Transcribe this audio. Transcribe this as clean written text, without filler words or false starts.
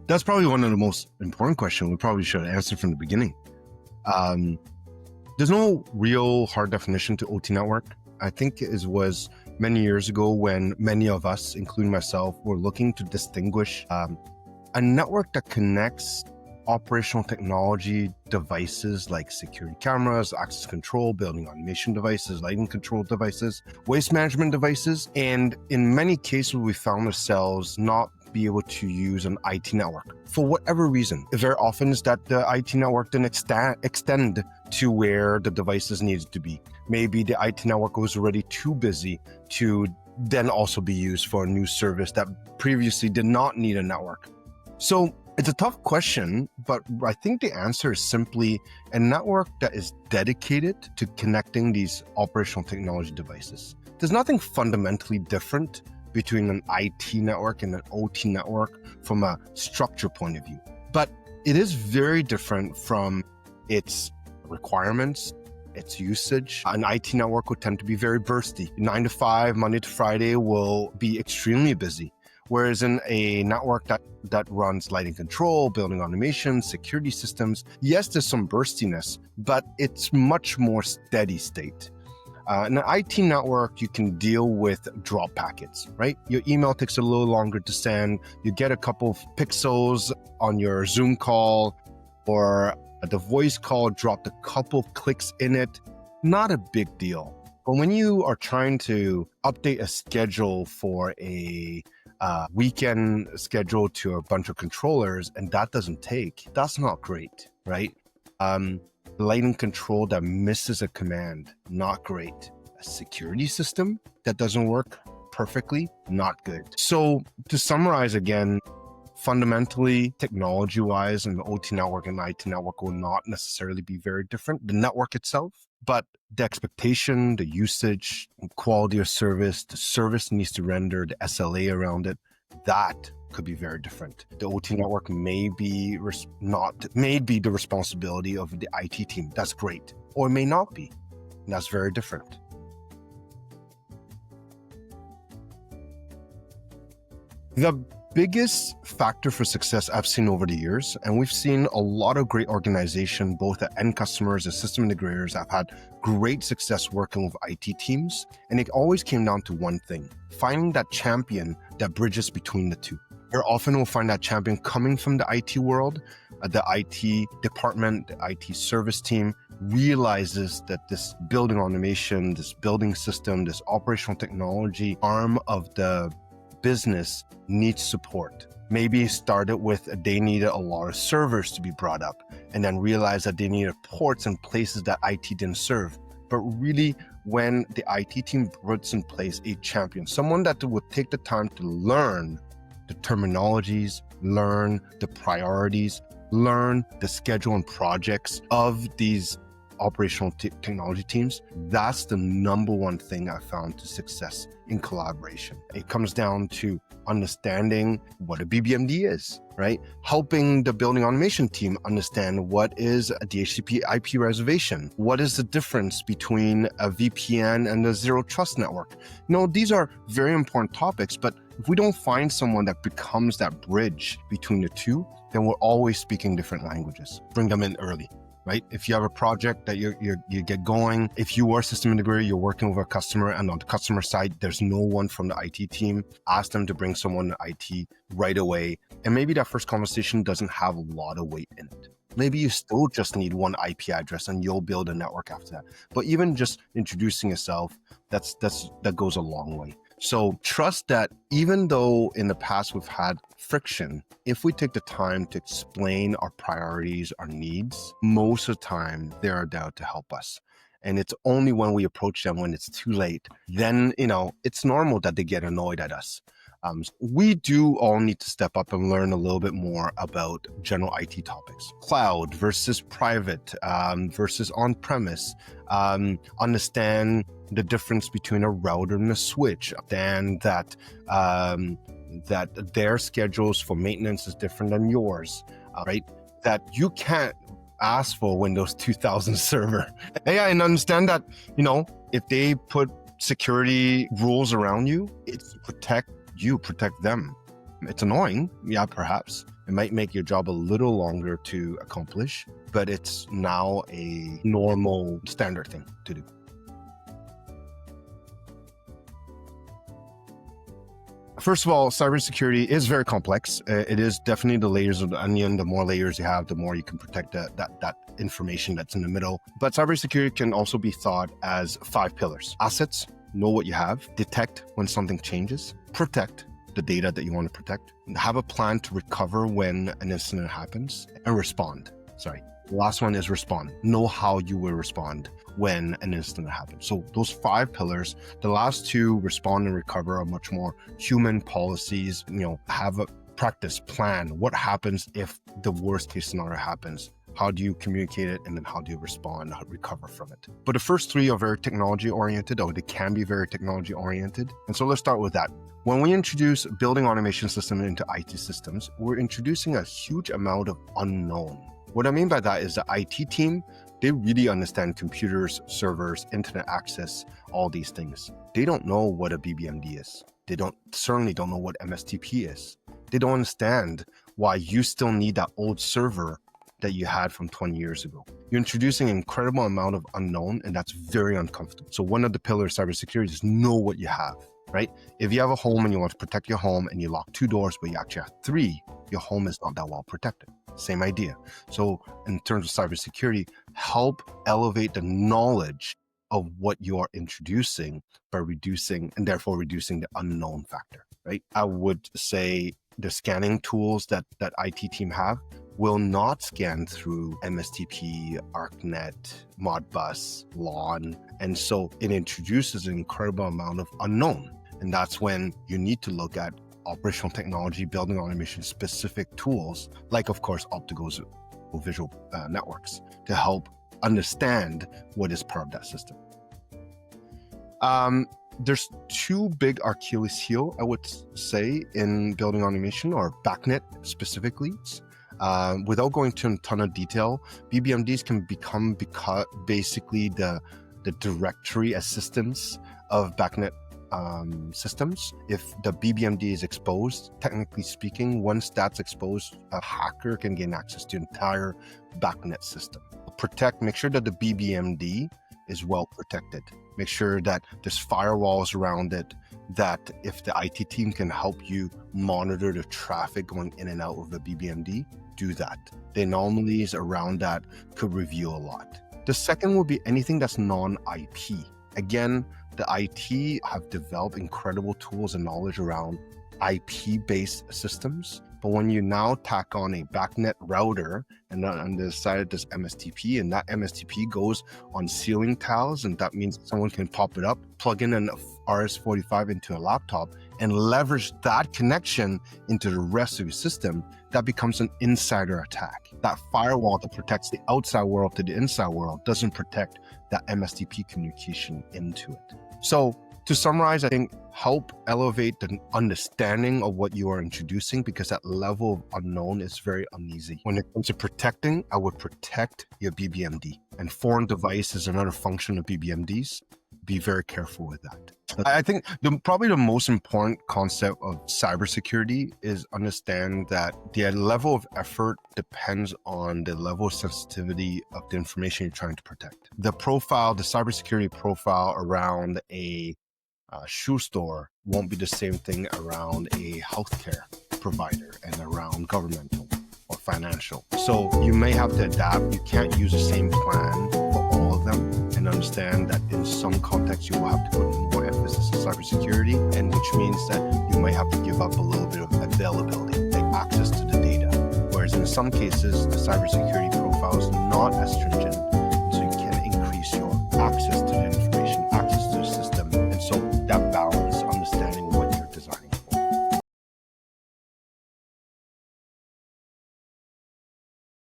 That's probably one of the most important questions we probably should answer from the beginning. There's no real hard definition to OT network. I think it was many years ago when many of us, including myself, were looking to distinguish a network that connects operational technology devices like security cameras, access control, building automation devices, lighting control devices, waste management devices. And in many cases, we found ourselves not be able to use an IT network for whatever reason. Very often is that the IT network didn't extend to where the devices needed to be. Maybe the IT network was already too busy to then also be used for a new service that previously did not need a network. So it's a tough question, but I think the answer is simply a network that is dedicated to connecting these operational technology devices. There's nothing fundamentally different between an IT network and an OT network from a structure point of view, but it is very different from its requirements, its usage. An IT network would tend to be very bursty. 9 to 5, Monday to Friday will be extremely busy. Whereas in a network that runs lighting control, building automation, security systems, yes, there's some burstiness, but it's much more steady state. In an IT network, you can deal with drop packets, right? Your email takes a little longer to send. You get a couple of pixels on your Zoom call, or the voice call dropped a couple of clicks in it. Not a big deal. But when you are trying to update a schedule for a weekend schedule to a bunch of controllers, and that doesn't take, that's not great, right? Lighting control that misses a command, not great. A security system that doesn't work perfectly, not good. So to summarize again, fundamentally, technology-wise, an OT network and IT network will not necessarily be very different, the network itself, but the expectation, the usage, quality of service, the service needs to render, the SLA around it, that could be very different. The OT network may be the responsibility of the IT team. That's great. Or it may not be. And that's very different. The biggest factor for success I've seen over the years, and we've seen a lot of great organizations, both at end customers and system integrators, have had great success working with IT teams. And it always came down to one thing, finding that champion that bridges between the two. Very often we'll find that champion coming from the IT world. The IT department, the IT service team realizes that this building automation, this building system, this operational technology arm of the business needs support. Maybe it started with they needed a lot of servers to be brought up, and then realized that they needed ports and places that IT didn't serve. But really, when the IT team puts in place a champion, someone that would take the time to learn the terminologies, learn the priorities, learn the schedule and projects of these operational technology teams, that's the number one thing I found to success in collaboration. It comes down to understanding what a BBMD is, right? Helping the building automation team understand what is a DHCP IP reservation. What is the difference between a VPN and a zero trust network? These are very important topics, but if we don't find someone that becomes that bridge between the two, then we're always speaking different languages. Bring them in early. Right? If you have a project that you get going, if you are a system integrator, you're working with a customer, and on the customer side, there's no one from the IT team, ask them to bring someone to IT right away. And maybe that first conversation doesn't have a lot of weight in it. Maybe you still just need one IP address and you'll build a network after that. But even just introducing yourself, that goes a long way. So trust that even though in the past we've had friction, if we take the time to explain our priorities, our needs, most of the time they are there to help us. And it's only when we approach them when it's too late, then, it's normal that they get annoyed at us. We do all need to step up and learn a little bit more about general IT topics. Cloud versus private versus on-premise. Understand the difference between a router and a switch. And that their schedules for maintenance is different than yours, right? That you can't ask for a Windows 2000 server. And understand that, if they put security rules around you, it's to protect you, protect them. It's annoying, yeah, perhaps, It might make your job a little longer to accomplish, but it's now a normal standard thing to do. First of all, cybersecurity is very complex. It is definitely the layers of the onion. The more layers you have, the more you can protect that information that's in the middle. But cybersecurity can also be thought as 5 pillars. Assets, know what you have. Detect when something changes. Protect the data that you want to protect. Have a plan to recover when an incident happens. And respond. The last one is respond. Know how you will respond when an incident happens. So those 5 pillars, the last 2, respond and recover, are much more human policies. Have a practice plan. What happens if the worst case scenario happens? How do you communicate it? And then how do you respond, recover from it? But the first 3 are very technology oriented, or they can be very technology oriented. And so let's start with that. When we introduce building automation systems into IT systems, we're introducing a huge amount of unknown. What I mean by that is the IT team, they really understand computers, servers, internet access, all these things. They don't know what a BBMD is. They certainly don't know what MSTP is. They don't understand why you still need that old server that you had from 20 years ago. You're introducing an incredible amount of unknown, and that's very uncomfortable. So one of the pillars of cybersecurity is know what you have, right? If you have a home and you want to protect your home and you lock 2 doors, but you actually have 3, your home is not that well protected. Same idea. So in terms of cybersecurity, help elevate the knowledge of what you are introducing by reducing the unknown factor, right? I would say the scanning tools that IT team have will not scan through MSTP, ArcNet, Modbus, LAN. And so it introduces an incredible amount of unknown. And that's when you need to look at operational technology, building automation specific tools, like of course Optigo's visual networks, to help understand what is part of that system. There's 2 big Achilles heel, I would say, in building automation, or BACnet specifically. Without going into a ton of detail, BBMDs can become basically the directory assistance of BACnet systems. If the BBMD is exposed, technically speaking, once that's exposed, a hacker can gain access to the entire BACnet system. Make sure that the BBMD is well protected. Make sure that there's firewalls around it, that if the IT team can help you monitor the traffic going in and out of the BBMD, do that. The anomalies around that could reveal a lot. The second will be anything that's non-IP. Again, the IT have developed incredible tools and knowledge around IP-based systems. But when you now tack on a BACnet router and on the side there's MSTP, and that MSTP goes on ceiling tiles, and that means someone can pop it up, plug in an RS-45 into a laptop, and leverage that connection into the rest of your system, that becomes an insider attack. That firewall that protects the outside world to the inside world doesn't protect that MSTP communication into it. So to summarize, I think help elevate the understanding of what you are introducing, because that level of unknown is very uneasy. When it comes to protecting, I would protect your BBMD. And foreign device is another function of BBMDs. Be very careful with that. I think probably the most important concept of cybersecurity is understand that the level of effort depends on the level of sensitivity of the information you're trying to protect. The cybersecurity profile around a shoe store won't be the same thing around a healthcare provider and around governmental or financial. So you may have to adapt. You can't use the same plan for all of them, and understand that in some contexts you will have to put more emphasis on cybersecurity, and which means that you might have to give up a little bit of availability, like access to the data. Whereas in some cases, the cybersecurity profile is not as stringent